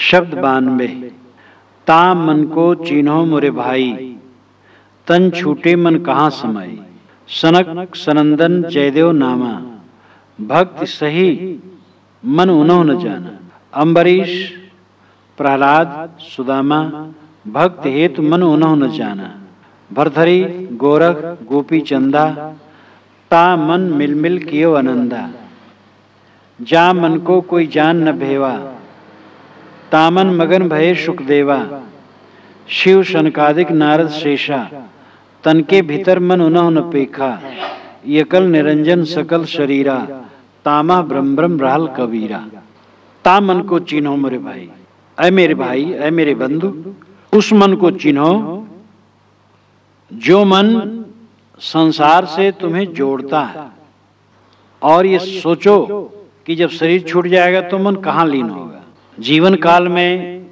शब्द 92। ता मन को चिन्हो मोरे भाई, तन छूटे मन कहाँ समाई। सनक सनंदन जयदेव नामा, भक्त सही मन उन्हों न जाना। अम्बरीश प्रहलाद सुदामा, भक्त हेतु मन उन्हों न जाना। भरथरी गोरख गोपी चंदा, ता मन मिल मिल कियो आनंदा। जा मन को कोई जान न भेवा, तामन मगन भये सुखदेवा। शिव शनकादिक नारद शेषा, तन के भीतर मन उन्हों न पेखा। यकल निरंजन सकल शरीरा, तामा ब्रह्म ब्रह्म रहल कबीरा। ता मन को चिन्हो मेरे भाई, ऐ मेरे भाई, ऐ मेरे बंधु, उस मन को चिन्हो जो मन संसार से तुम्हें जोड़ता है। और ये सोचो कि जब शरीर छूट जाएगा तो मन कहाँ लीन होगा। जीवन काल में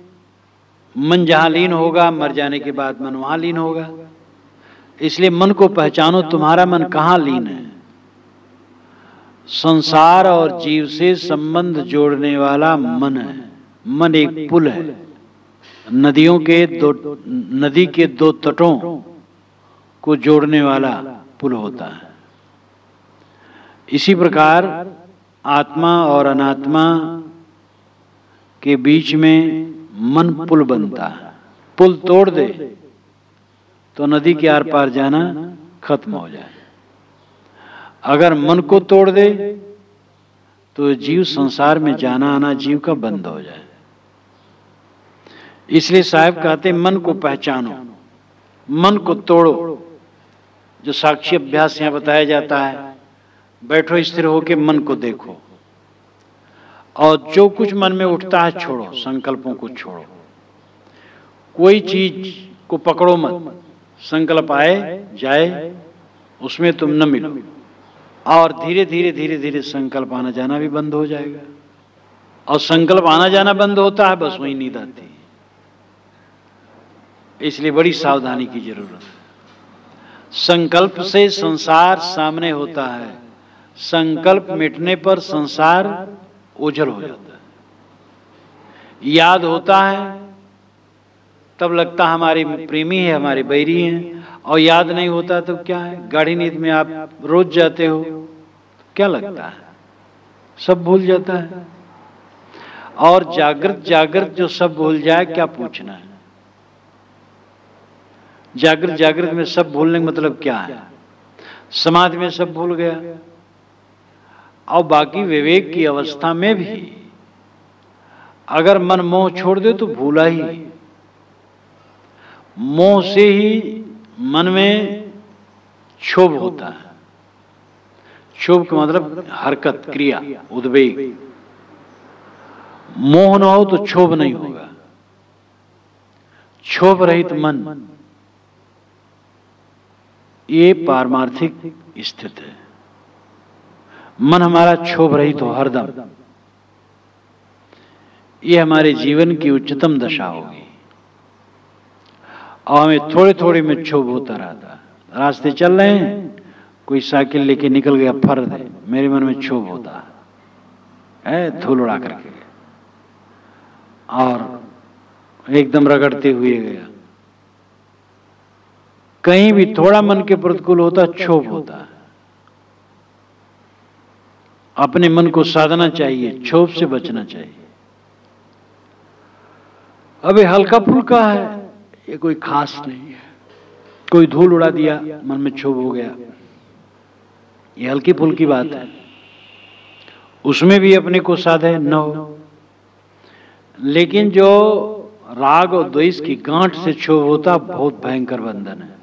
मन जहाँ लीन होगा, मर जाने के बाद मन वहाँ लीन होगा। इसलिए मन को पहचानो, तुम्हारा मन कहाँ लीन है। संसार और जीव से संबंध जोड़ने वाला मन है। मन एक पुल है, नदी के दो तटों को जोड़ने वाला पुल होता है। इसी प्रकार आत्मा और अनात्मा के बीच में मन पुल बनता है। पुल तोड़ दे तो नदी के आर पार जाना खत्म हो जाए। अगर मन को तोड़ दे तो जीव संसार में जाना आना जीव का बंद हो जाए। इसलिए साहब कहते मन को पहचानो, मन को तोड़ो। जो साक्षी अभ्यास यहाँ बताया जाता है, बैठो स्थिर होके मन को देखो और जो कुछ मन में उठता है छोड़ो, संकल्पों को छोड़ो। कोई चीज को पकड़ो मत, संकल्प आए जाए उसमें तुम न मिलो। और धीरे धीरे धीरे धीरे संकल्प आना जाना भी बंद हो जाएगा। और संकल्प आना जाना बंद होता है, बस वही नींद आती है। इसलिए बड़ी सावधानी की जरूरत है। संकल्प से संसार सामने होता है, संकल्प मिटने पर संसार ओझल हो जाता है। याद होता है तब लगता है हमारे प्रेमी है, हमारे बैरी हैं। और याद नहीं होता तो क्या है, गाढ़ी नींद में आप रोज जाते हो, क्या लगता है, सब भूल जाता है। और जागृत जागृत जो सब भूल जाए, क्या पूछना है। जागृत जागृत में सब भूलने का मतलब क्या है। समाधि में सब भूल गया। और बाकी विवेक की अवस्था में भी अगर मन मोह छोड़ दे तो भूला ही। मोह से ही मन में क्षोभ होता है। क्षोभ का मतलब हरकत, क्रिया, उद्वेग। मोह न हो तो क्षोभ नहीं होगा। क्षोभ रहित मन, ये पारमार्थिक स्थिति है। मन हमारा क्षोभ रहित हो हरदम, ये हमारे जीवन की उच्चतम दशा होगी। और हमें थोड़े थोड़े में क्षोभ होता रहता है। रास्ते चल रहे हैं, कोई साइकिल लेके निकल गया, फर दे, मेरे मन में क्षोभ होता है, धूल उड़ा करके और एकदम रगड़ते हुए गया। कहीं भी थोड़ा मन के प्रतिकूल होता, क्षोभ होता है। अपने मन को साधना चाहिए, क्षोभ से बचना चाहिए। अबे हल्का फुल्का है, ये कोई खास नहीं है। कोई धूल उड़ा दिया, मन में क्षोभ हो गया, ये हल्की फुल्की बात है। उसमें भी अपने को साधे न हो। लेकिन जो राग और द्वेष की गांठ से क्षोभ होता, बहुत भयंकर बंधन है।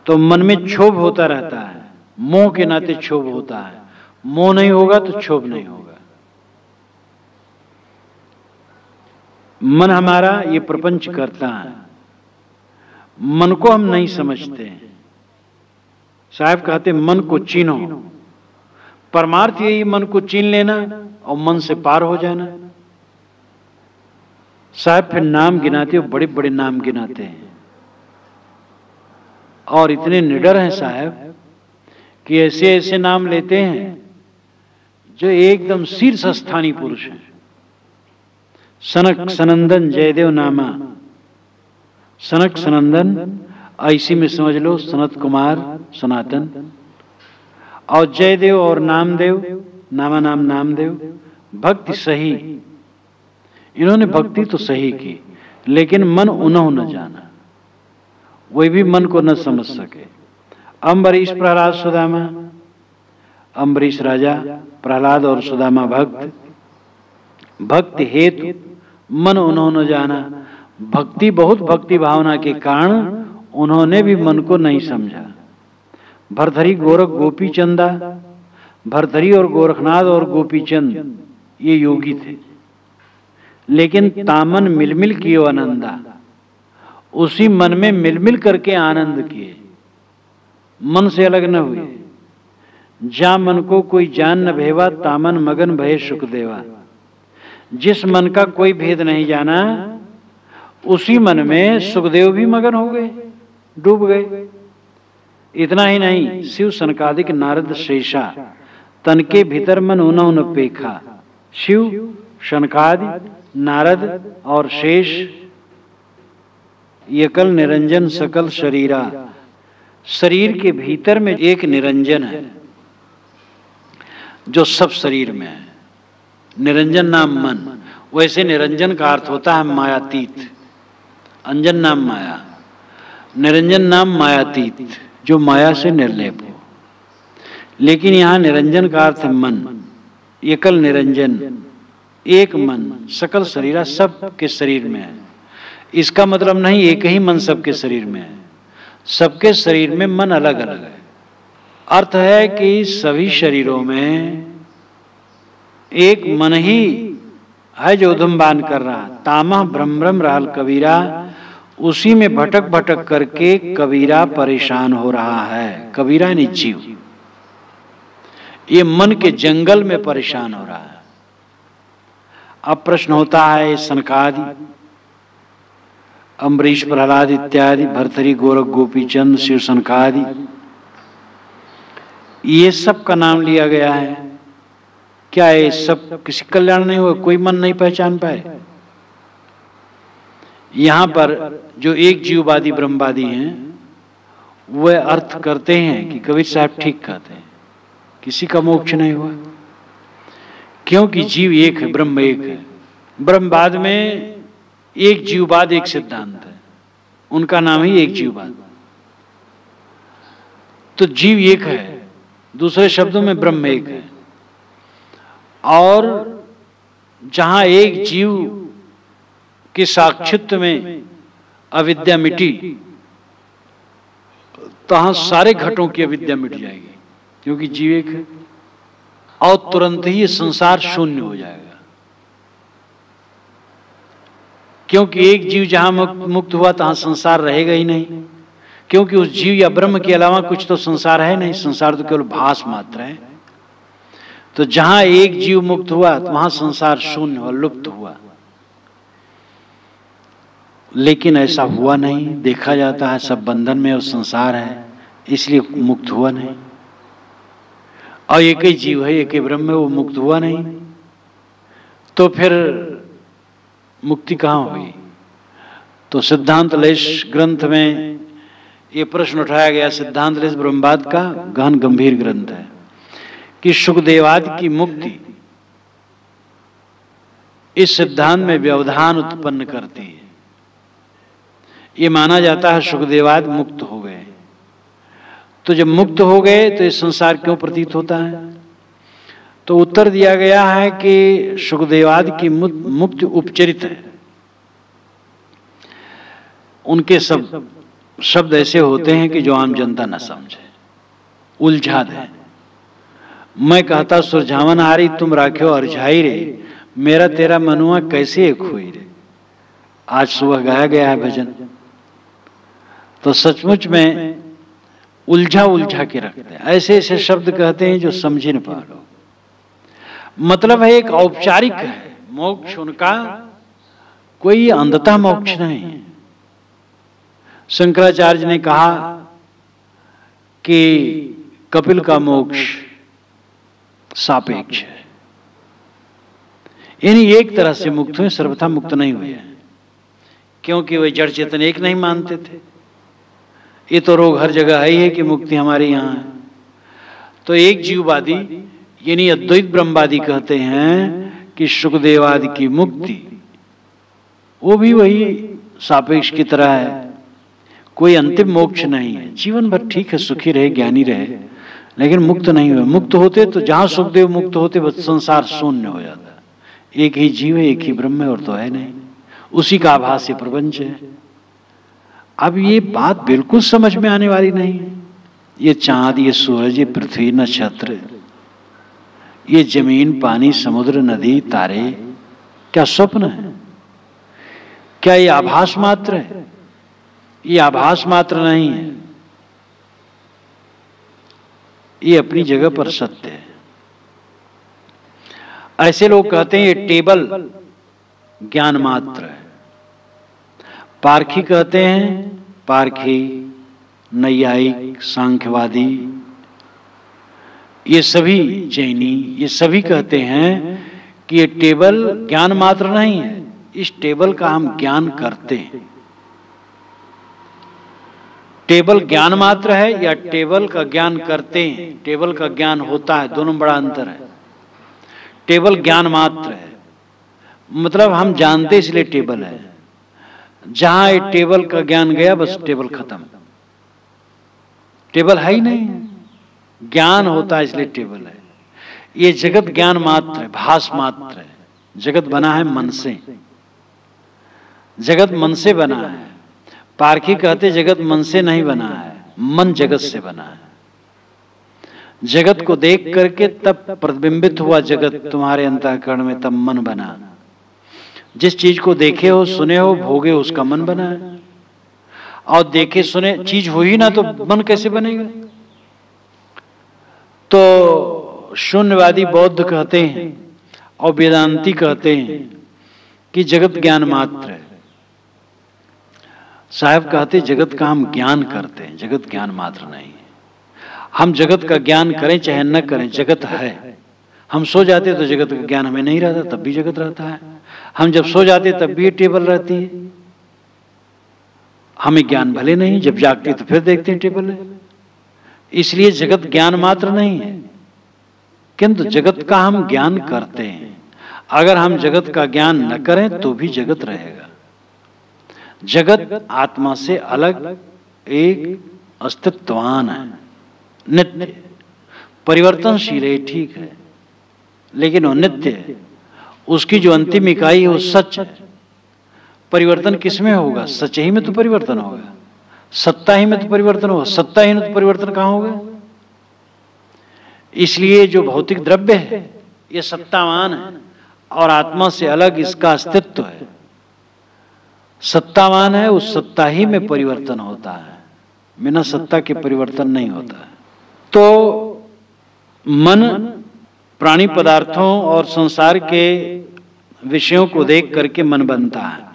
तो मन में क्षोभ होता रहता है, मोह के नाते क्षोभ होता है। मोह नहीं होगा तो क्षोभ नहीं होगा। मन हमारा ये प्रपंच करता है, मन को हम नहीं समझते हैं। साहब कहते मन को चीनो। परमार्थ यही मन को चीन लेना और मन से पार हो जाना। साहब फिर नाम गिनाते हो, बड़े बड़े नाम गिनाते हैं और इतने निडर हैं साहब कि ऐसे ऐसे नाम लेते हैं जो एकदम शीर्ष स्थानीय पुरुष हैं। सनक सनंदन जयदेव नामा। सनक सनंदन ऐसी में समझ लो सनत कुमार सनातन, और जयदेव और नामदेव, नामा नाम नामदेव, भक्ति सही। इन्होंने भक्ति तो सही की, लेकिन मन उन्हों न जाना, वही भी मन को न समझ सके। अम्बरीश प्रहलाद सुदामा। अम्बरीश राजा, प्रहलाद और सुदामा भक्त। भक्ति हेतु मन उन्हों न जाना, भक्ति बहुत भक्ति भावना के कारण उन्होंने भी मन को नहीं समझा। भरथरी गोरख गोपी चंदा। भरथरी और गोरखनाथ और गोपीचंद ये योगी थे, लेकिन तामन मिलमिल कियो आनंदा, उसी मन में मिलमिल करके आनंद किए, मन से अलग न हुए। जा मन को कोई जान न भेवा, तामन मगन भये सुखदेवा। जिस मन का कोई भेद नहीं जाना, उसी मन में सुखदेव भी मगन हो गए, डूब गए। इतना ही नहीं, शिव सनकादिक नारद शेषा, तन के भीतर मन उन्हों न पेखा। शिव सनकादि नारद और शेष एकल निरंजन सकल शरीरा, शरीर के भीतर में एक निरंजन है जो सब शरीर में है। निरंजन नाम मन, वैसे निरंजन का अर्थ होता है मायातीत। अंजन नाम माया, निरंजन नाम मायातीत, जो माया से निर्लेप हो। लेकिन यहाँ निरंजन का अर्थ है मन, एकल निरंजन, एक मन, सकल शरीरा, सब के शरीर में है। इसका मतलब नहीं एक ही मन सबके शरीर में है, सबके शरीर में मन अलग अलग है। अर्थ है कि सभी शरीरों में एक मन ही है जो उधमबान कर रहा। तामह भ्रम भ्रम रहल कबीरा, उसी में भटक भटक करके कबीरा परेशान हो रहा है। कबीरा यानी जीव, ये मन के जंगल में परेशान हो रहा है। अब प्रश्न होता है, सनकादि, अम्बरीश प्रहलाद इत्यादि, भरथरी गोरख गोपीचंद शिव सनकादि, ये सब का नाम लिया गया है। क्या ये सब किसी कल्याण नहीं हुआ? कोई मन नहीं पहचान पाए? यहां पर जो एक जीववादी ब्रह्मवादी हैं वह अर्थ करते हैं कि कबीर साहब ठीक कहते हैं, किसी का मोक्ष नहीं हुआ, क्योंकि जीव एक है, ब्रह्म एक है। ब्रह्मवाद में एक जीववाद एक सिद्धांत है, उनका नाम ही एक जीववाद। तो जीव एक है, दूसरे शब्दों में ब्रह्म एक है। और जहां एक जीव के साक्षित्व में अविद्या मिटी, तहां सारे घटों की अविद्या मिट जाएगी, क्योंकि जीव एक है। और तुरंत ही ये संसार शून्य हो जाएगा, क्योंकि एक जीव जहां मुक्त हुआ तहां संसार रहेगा ही नहीं, क्योंकि उस जीव या ब्रह्म के अलावा कुछ तो संसार है नहीं, संसार तो केवल भास मात्र है। तो जहां एक जीव मुक्त हुआ तो वहां संसार शून्य हुआ, लुप्त हुआ। लेकिन ऐसा हुआ नहीं, देखा जाता है सब बंधन में और संसार है, इसलिए मुक्त हुआ नहीं। और एक ही जीव है, एक ही ब्रह्म है, वो मुक्त हुआ नहीं, तो फिर मुक्ति कहां हुई? तो सिद्धांत लेश ग्रंथ में ये प्रश्न उठाया गया। सिद्धांत लेश ब्रह्मवाद का गहन गंभीर ग्रंथ है कि सुखदेवादि की मुक्ति इस सिद्धांत में व्यवधान उत्पन्न करती है। ये माना जाता है सुखदेवादि मुक्त हो गए, तो जब मुक्त हो गए तो ये संसार क्यों प्रतीत होता है? तो उत्तर दिया गया है कि सुखदेवादि की मुक्ति उपचरित है। उनके सब शब्द ऐसे होते हैं कि जो आम जनता न समझे, उलझा दे। मैं कहता सुरझावन हारी, तुम राख्यो अरझाई रे, मेरा तेरा मनुआ कैसे एक हुई रे। आज सुबह गाया गया है भजन, तो सचमुच में उलझा उलझा के रखते हैं। ऐसे ऐसे शब्द कहते हैं जो समझ न पा लो। मतलब है एक औपचारिक है मोक्ष, उनका कोई अंधता मोक्ष नहीं है। शंकराचार्य ने कहा कि कपिल का मोक्ष सापेक्ष है, यानी एक तरह से मुक्त हुए, सर्वथा मुक्त नहीं हुए, क्योंकि वे जड़ चेतन एक नहीं मानते थे। ये तो रोग हर जगह है ही है कि मुक्ति हमारे यहाँ है। तो एक जीववादी यानी अद्वैत ब्रह्मवादी कहते हैं कि सुखदेव आदि की मुक्ति वो भी वही सापेक्ष की तरह है, कोई अंतिम मोक्ष नहीं है। जीवन भर ठीक है, सुखी रहे, ज्ञानी रहे, लेकिन मुक्त नहीं हुए। मुक्त होते तो जहां सुखदेव मुक्त होते बस संसार शून्य हो जाता। एक ही जीव है, एक ही ब्रह्म है, और तो है नहीं। उसी का आभास ये प्रपंच है। अब ये बात बिल्कुल समझ में आने वाली नहीं है। ये चांद, ये सूरज, ये पृथ्वी, नक्षत्र, ये जमीन, पानी, समुद्र, नदी, तारे क्या स्वप्न है? क्या ये आभास मात्र है? ये आभास मात्र नहीं है, ये अपनी जगह पर सत्य है। ऐसे लोग कहते हैं ये टेबल ज्ञान मात्र है। पारखी कहते हैं, पारखी, नैयायिक, सांख्यवादी, ये सभी जैनी, ये सभी कहते हैं कि ये टेबल ज्ञान मात्र नहीं है, इस टेबल का हम ज्ञान करते हैं। टेबल ज्ञान मात्र है या टेबल का ज्ञान करते हैं? टेबल का ज्ञान होता है, दोनों में बड़ा अंतर है। टेबल ज्ञान मात्र है, मतलब हम जानते इसलिए टेबल है। जहां ये टेबल का ज्ञान गया बस टेबल खत्म, टेबल है ही नहीं। ज्ञान होता है इसलिए टेबल है। ये जगत ज्ञान मात्र है, भास मात्र है। जगत बना है मन से, जगत मन से बना है। पारखी कहते जगत मन से नहीं बना है, मन जगत से बना है। जगत को देख करके तब प्रतिबिंबित हुआ जगत तुम्हारे अंतःकरण में, तब मन बना। जिस चीज को देखे हो, सुने हो, भोगे हो, उसका मन बना है। और देखे सुने चीज हो ही ना तो मन कैसे बनेगा? तो शून्यवादी बौद्ध कहते हैं और वेदांती कहते हैं कि जगत ज्ञान मात्र है। साहब कहते जगत का हम ज्ञान करते हैं, जगत ज्ञान मात्र नहीं है। हम जगत का ज्ञान करें चाहे न करें, जगत है। हम सो जाते तो जगत का ज्ञान हमें नहीं रहता, तब भी जगत रहता है। हम जब सो जाते तब भी टेबल रहती है। हमें ज्ञान भले नहीं, जब जागते तो फिर देखते हैं टेबल है। इसलिए जगत ज्ञान मात्र नहीं है, किंतु जगत का हम ज्ञान करते हैं। अगर हम जगत का ज्ञान न करें तो भी जगत रहेगा। जगत आत्मा से अलग एक अस्तित्ववान है, नित्य, परिवर्तनशील है, ठीक है, लेकिन वो नित्य है। उसकी जो अंतिम इकाई है वो सच है। परिवर्तन किसमें होगा? सच ही में तो परिवर्तन होगा, सत्ता ही में तो परिवर्तन होगा। सत्ता ही में तो परिवर्तन कहां होगा? इसलिए जो भौतिक द्रव्य है ये सत्तावान है और आत्मा से अलग इसका अस्तित्व है। सत्तावान है, उस सत्ता ही में परिवर्तन होता है, बिना सत्ता के परिवर्तन नहीं होता है। तो मन प्राणी पदार्थों और संसार के विषयों को देख करके मन बनता है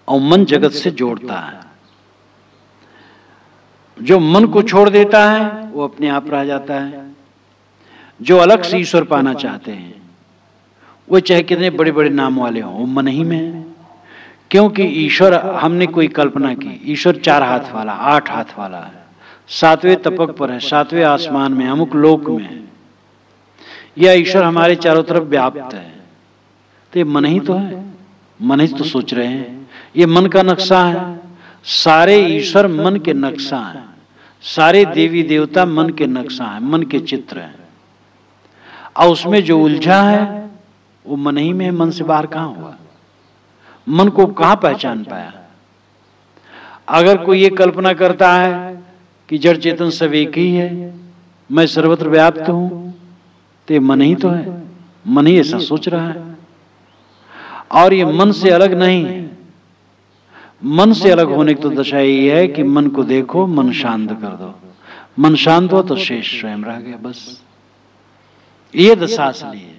और मन जगत से जोड़ता है। जो मन को छोड़ देता है वो अपने आप रह जाता है। जो अलग से ईश्वर पाना चाहते हैं वो चाहे कितने बड़े बड़े नाम वाले हों, वो मन ही में है। क्योंकि ईश्वर, हमने कोई कल्पना की, ईश्वर 4 हाथ वाला, 8 हाथ वाला है, 7वें तपक पर है, 7वें आसमान में, अमुक लोक में है। यह ईश्वर हमारे चारों तरफ व्याप्त है। तो ये मन ही तो है, मन ही तो सोच रहे हैं। ये मन का नक्शा है। सारे ईश्वर मन के नक्शा हैं, सारे देवी देवता मन के नक्शा हैं, मन के चित्र हैं। और उसमें जो उलझा है वो मन ही में है, मन से बाहर कहां हुआ? मन को कहां पहचान पाया? अगर कोई ये कल्पना करता है कि जड़ चेतन सब एक ही है, मैं सर्वत्र व्याप्त हूं, तो ये मन ही तो है। मन ही ऐसा सोच रहा है और ये मन से अलग नहीं है। मन से अलग होने की तो दशा यही है कि मन को देखो, मन शांत कर दो। मन शांत हो तो शेष स्वयं रह गया, बस ये दशा असली है।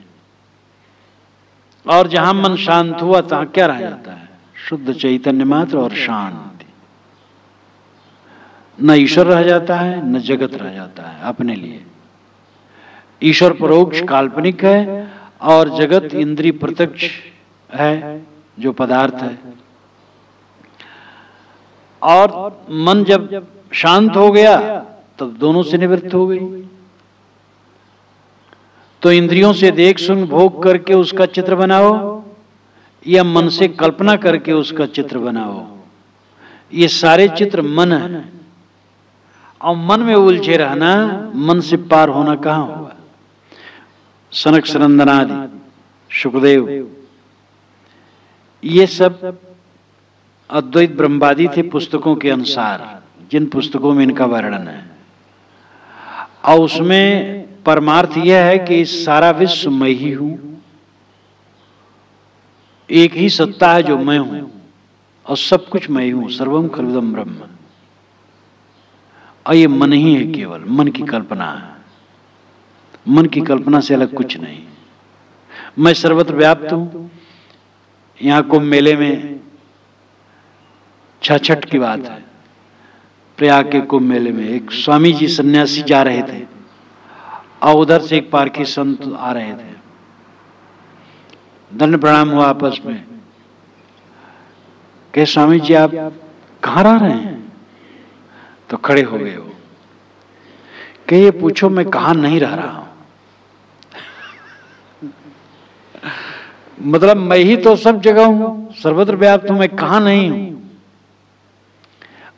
और जहां मन शांत हुआ तहां क्या रह जाता है? शुद्ध चैतन्य मात्र और शांति। न ईश्वर रह जाता है, न जगत रह जाता है अपने लिए। ईश्वर परोक्ष काल्पनिक है और जगत इंद्रिय प्रत्यक्ष है जो पदार्थ है। और मन जब शांत हो गया तब दोनों से निवृत्त हो गई। तो इंद्रियों से देख सुन भोग करके उसका चित्र बनाओ या मन से कल्पना करके उसका चित्र बनाओ, ये सारे चित्र मन है। और मन में उलझे रहना, मन से पार होना कहां हुआ। सनक सनंदन आदि शुकदेव ये सब अद्वैत ब्रह्मवादी थे पुस्तकों के अनुसार, जिन पुस्तकों में इनका वर्णन है। और उसमें परमार्थ यह है कि सारा विश्व मैं ही हूं, एक ही सत्ता है जो मैं हूं और सब कुछ मैं ही हूं, सर्वम खलुदम ब्रह्म। और ये मन ही है, केवल मन की कल्पना है, मन की कल्पना से अलग कुछ नहीं। मैं सर्वत्र व्याप्त हूं। यहां कुंभ मेले में छठ की बात है, प्रयाग के कुंभ मेले में एक स्वामी जी सन्यासी जा रहे थे और उधर से एक पारखी संत आ रहे थे। दंड प्रणाम हुआ आपस में, कहे स्वामी जी आप कहाँ रह रहे हैं? तो खड़े हो गए वो, कहे ये पूछो मैं कहाँ नहीं रह रहा हूं। मतलब मैं ही तो सब जगह हूं, सर्वत्र व्याप्त हूं, मैं कहाँ नहीं हूं।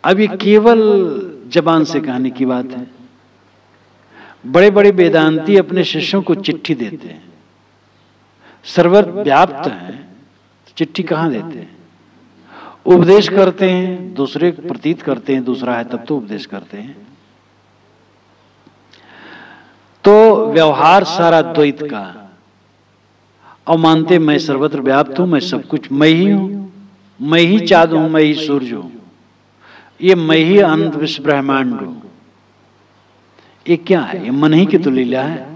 अब ये केवल जबान से कहने की बात है। बड़े बड़े वेदांती अपने शिष्यों को चिट्ठी देते हैं, सर्वत्र व्याप्त हैं, चिट्ठी कहाँ देते हैं? उपदेश करते हैं, दूसरे को प्रतीत करते हैं दूसरा है तब तो उपदेश करते हैं। तो व्यवहार सारा द्वैत का, और मानते मैं सर्वत्र व्याप्त हूं, मैं सब कुछ मैं ही हूं, मैं ही चाँद हूं, मैं ही सूर्य हूं, ये मैं ही अनंत विश्व ब्रह्मांड हूं। ये क्या है? ये मन ही की तो लीला है।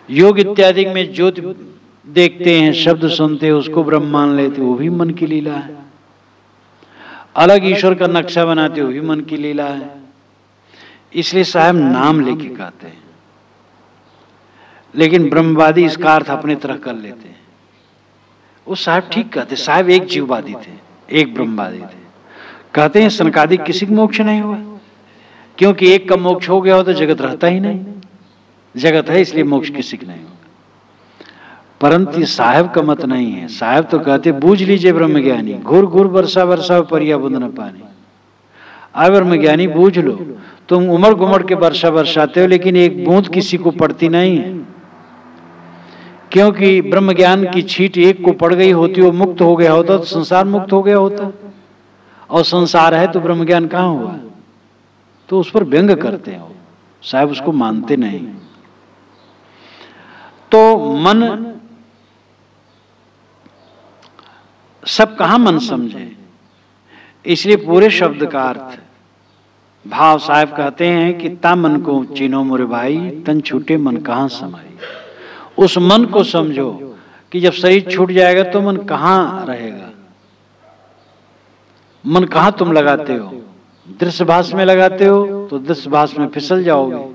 योग इत्यादि में ज्योति देखते हैं, शब्द सुनते हैं, उसको ब्रह्म मान लेते, वो भी मन की लीला है। अलग ईश्वर का नक्शा बनाते, वो भी मन की लीला है। इसलिए साहब नाम लेके कहते हैं, लेकिन ब्रह्मवादी इसका अर्थ अपने तरह कर लेते हैं। वो साहब ठीक कहते, साहब एक जीववादी थे, एक ब्रह्मवादी थे। कहते हैं सनकादि किसी का मोक्ष नहीं हुआ, क्योंकि एक का मोक्ष हो गया हो तो जगत रहता ही नहीं। जगत है इसलिए मोक्ष किसी का नहीं होगा। परंतु साहब का मत नहीं है। साहब तो कहते बूझ लीजिए ब्रह्मज्ञानी, घूर घूर वर्षा वर्षा परिया बुंद न पानी। आए ब्रह्मज्ञानी बूझ लो, तुम उमड़ घुमड़ के वर्षा वर्षाते हो लेकिन एक बूंद किसी को पड़ती नहीं है, क्योंकि ब्रह्म ज्ञान की छींट एक को पड़ गई होती, वो मुक्त हो गया होता तो संसार मुक्त हो गया होता, और संसार है तो ब्रह्म ज्ञान कहाँ हुआ। तो उस पर व्यंग करते हो, साहब उसको मानते नहीं। तो मन सब कहां मन समझे, इसलिए पूरे शब्द का अर्थ भाव साहब कहते हैं कि ता मन को चीनो मोरे भाई, तन छूटे मन कहां समाई। उस मन को समझो कि जब शरीर छूट जाएगा तो मन कहां रहेगा। मन कहां तुम लगाते हो? दृश्य भास में लगाते हो तो दृश्य भास में फिसल जाओगे।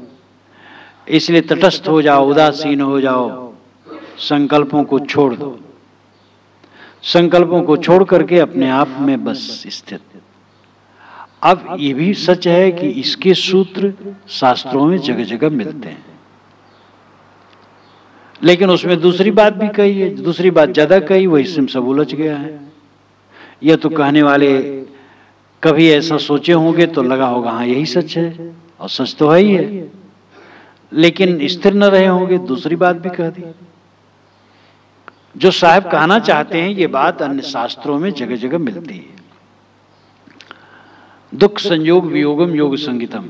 इसलिए तटस्थ हो जाओ, उदासीन हो जाओ, संकल्पों को छोड़ दो। संकल्पों को छोड़ करके अपने आप में बस स्थित। अब ये भी सच है कि इसके सूत्र शास्त्रों में जगह जगह मिलते हैं, लेकिन उसमें दूसरी बात भी कही है, दूसरी बात ज्यादा कही, वही सिम सब उलझ गया है। यह तो कहने वाले कभी ऐसा सोचे होंगे तो लगा होगा हाँ यही सच है, और सच तो है ही है, लेकिन स्थिर न रहे होंगे, दूसरी बात भी कह दी। जो साहब कहना चाहते हैं ये बात अन्य शास्त्रों में जगह जगह मिलती है। दुख संयोग वियोगम योग संगीतम,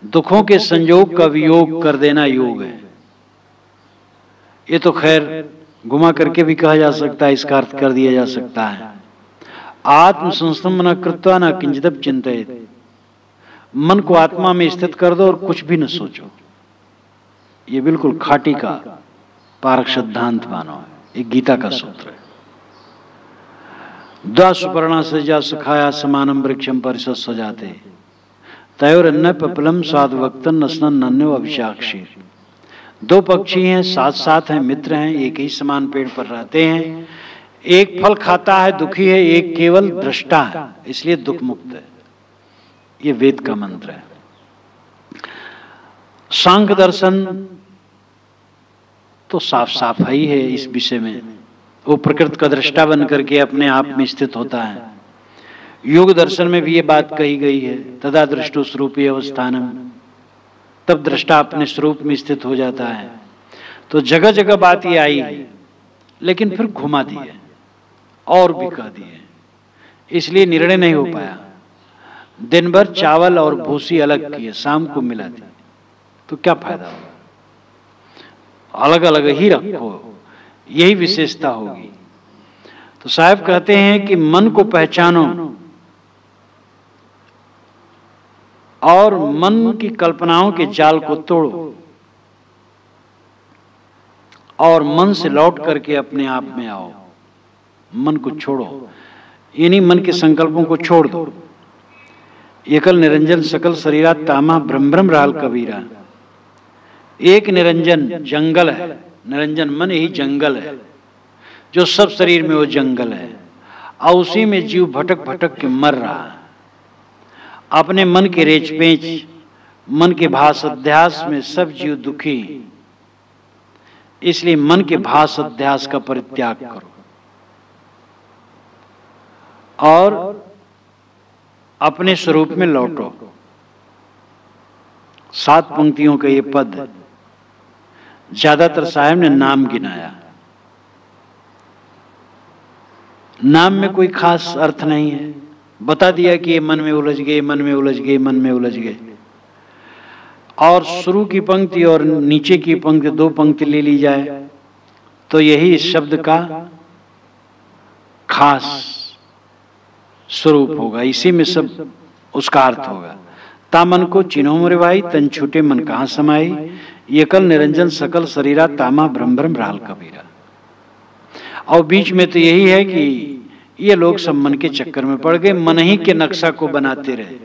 दुखों के संयोग का वियोग कर देना योग है। ये तो खैर घुमा करके भी कहा जा सकता है, इसका अर्थ कर दिया जा सकता है आत्म संस्तमन कृत्वा न किंचित चिंतित। मन को आत्मा में स्थित कर दो और कुछ भी न सोचो। ये बिल्कुल खाटी का पारक सिद्धांत मानो है, एक गीता का सूत्र है। द्वा सुपर्णा सजा सुखाया समानम वृक्षम परिषद सजाते तयोर अन्न पपलम स्वाद वक्तन नस्नन नन्यो अभिषाक्षीर दो पक्षी हैं, साथ साथ हैं, मित्र हैं, एक ही समान पेड़ पर रहते हैं। एक फल खाता है, दुखी है, एक केवल दृष्टा है, इसलिए दुख मुक्त है। ये वेद का मंत्र है। सांख्य दर्शन तो साफ साफ ही है इस विषय में। वो प्रकृति का दृष्टा बन करके अपने आप में स्थित होता है। योग दर्शन में भी ये बात कही गई है, तदा दृष्टो स्वरूपी अवस्थानम, तब दृष्टा अपने स्वरूप में स्थित हो जाता है। तो जगह जगह बात ये आई है, लेकिन फिर घुमा दी है और भी कह दिए, इसलिए निर्णय नहीं हो पाया। दिन भर चावल और भूसी अलग किए, शाम को मिला दी, तो क्या फायदा होगा? अलग अलग ही रखो, यही विशेषता होगी। तो साहब कहते हैं कि मन को पहचानो और मन की कल्पनाओं के जाल को तोड़ो और मन से लौट करके अपने आप में आओ। मन को छोड़ो, यानी मन के संकल्पों को छोड़ दो। एकल निरंजन सकल शरीरा तामा ब्रह्म ब्रह्म राल कबीरा। एक निरंजन जंगल है, निरंजन मन ही जंगल है, जो सब शरीर में वो जंगल है, और उसी में जीव भटक भटक के मर रहा है। अपने मन के रेच पेच, मन के भास अध्यास में सब जीव दुखी। इसलिए मन के भास अध्यास का परित्याग करो और अपने स्वरूप में लौटो। 7 पंक्तियों का ये पद ज्यादातर साहब ने नाम गिनाया। नाम में कोई खास अर्थ नहीं है, बता दिया कि ये मन में उलझ गए, मन में उलझ गए, मन में उलझ गए। और शुरू की पंक्ति और नीचे की पंक्ति 2 पंक्ति ले ली जाए तो यही इस शब्द का खास स्वरूप होगा, इसी में सब उसका अर्थ होगा। ता मन को चिन्हो मोरे भाई, तन छूटे मन कहाँ समाई, एकल निरंजन सकल शरीरा तामा ब्रह्म ब्रह्म राल कबीरा। और बीच में तो यही है कि ये लोग सब मन के चक्कर में पड़ गए, मन ही के नक्शा को बनाते रहे।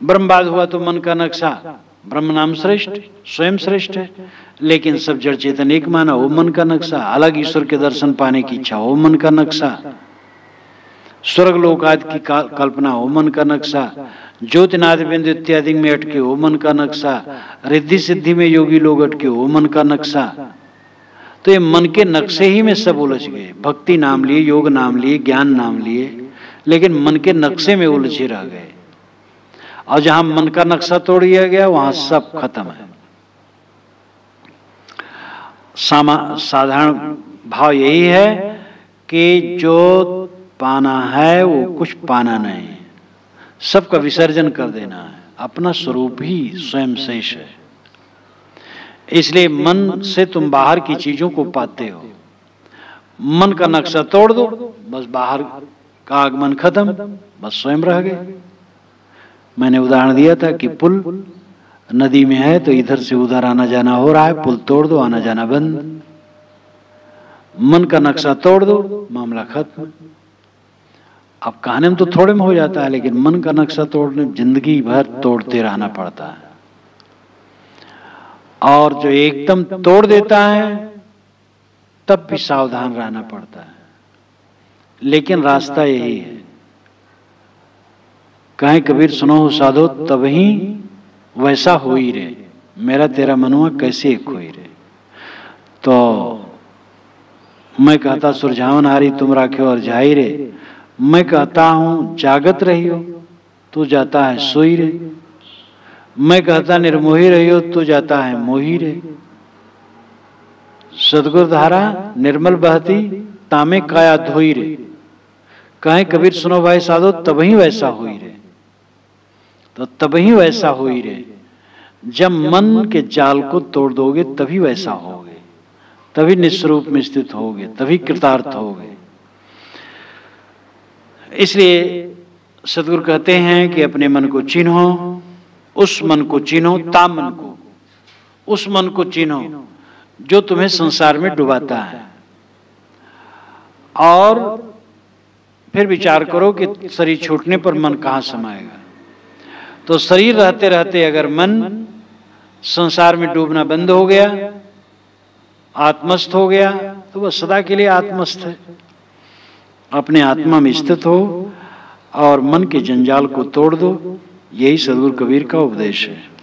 ब्रह्मवाद हुआ तो मन का नक्शा, ब्रह्म नाम श्रेष्ठ, स्वयं श्रेष्ठ है, लेकिन सब जड़ चेतन एक माना, वो मन का नक्शा। अलग ईश्वर के दर्शन पाने की इच्छा, वो मन का नक्शा। स्वर्ग लोक आदि की कल्पना, वो मन का नक्शा। ज्योतिनाद बिंदु इत्यादि में अटके, वो मन का नक्शा। रिद्धि सिद्धि में योगी लोग अटके, वो मन का नक्शा। तो ये मन के नक्शे ही में सब उलझ गए। भक्ति नाम लिए, योग नाम लिए, ज्ञान नाम लिए, लेकिन मन के नक्शे में उलझे रह गए। और जहां मन का नक्शा तोड़ दिया गया वहां सब खत्म है। साधारण भाव यही है कि जो पाना है वो कुछ पाना नहीं, सबका विसर्जन कर देना है। अपना स्वरूप ही स्वयं शेष है। इसलिए मन से तुम बाहर की चीजों को पाते हो। मन का नक्शा तोड़ दो, बस बाहर का आगमन खत्म, बस स्वयं रह गए। मैंने उदाहरण दिया था कि पुल नदी में है तो इधर से उधर आना जाना हो रहा है, पुल तोड़ दो, आना जाना बंद। मन का नक्शा तोड़ दो, मामला खत्म। अब कहने में तो थोड़े में हो जाता है, लेकिन मन का नक्शा तोड़ने जिंदगी भर तोड़ते रहना पड़ता है। और जो एकदम तोड़ देता है तब भी सावधान रहना पड़ता है, लेकिन रास्ता यही है। कहें कबीर सुनो हो साधो तब ही वैसा हो ही रे, मेरा तेरा मनुआ कैसे एक हो ही रे। तो मैं कहता सुरझावन हारी तुम राखे और जाई रे, मैं कहता हूं जागत रही हो तू जाता है सोई रे, मैं कहता निर्मोही रही हो तू जाता है मोही रे। सदगुरु धारा निर्मल बहती तामे काया धोई रे। कहें कबीर सुनो भाई साधो तभी वैसा हुई रे। तो तभी वैसा हुई रे, जब मन के जाल को तोड़ दोगे तभी वैसा होगे, तभी निस्वरूप में स्थित होगे, तभी कृतार्थ होगे। इसलिए सदगुरु कहते हैं कि अपने मन को चिन्हो, उस मन को चिन्हो, ता मन को, उस मन को चिन्हो जो तुम्हें संसार में डुबाता है। और फिर विचार करो कि शरीर छूटने पर मन कहां समाएगा। तो शरीर रहते रहते अगर मन संसार में डूबना बंद हो गया, आत्मस्थ हो गया, तो वह सदा के लिए आत्मस्थ है। अपने आत्मा में स्थित हो और मन के जंजाल को तोड़ दो, यही सद्गुरु कबीर का उपदेश है।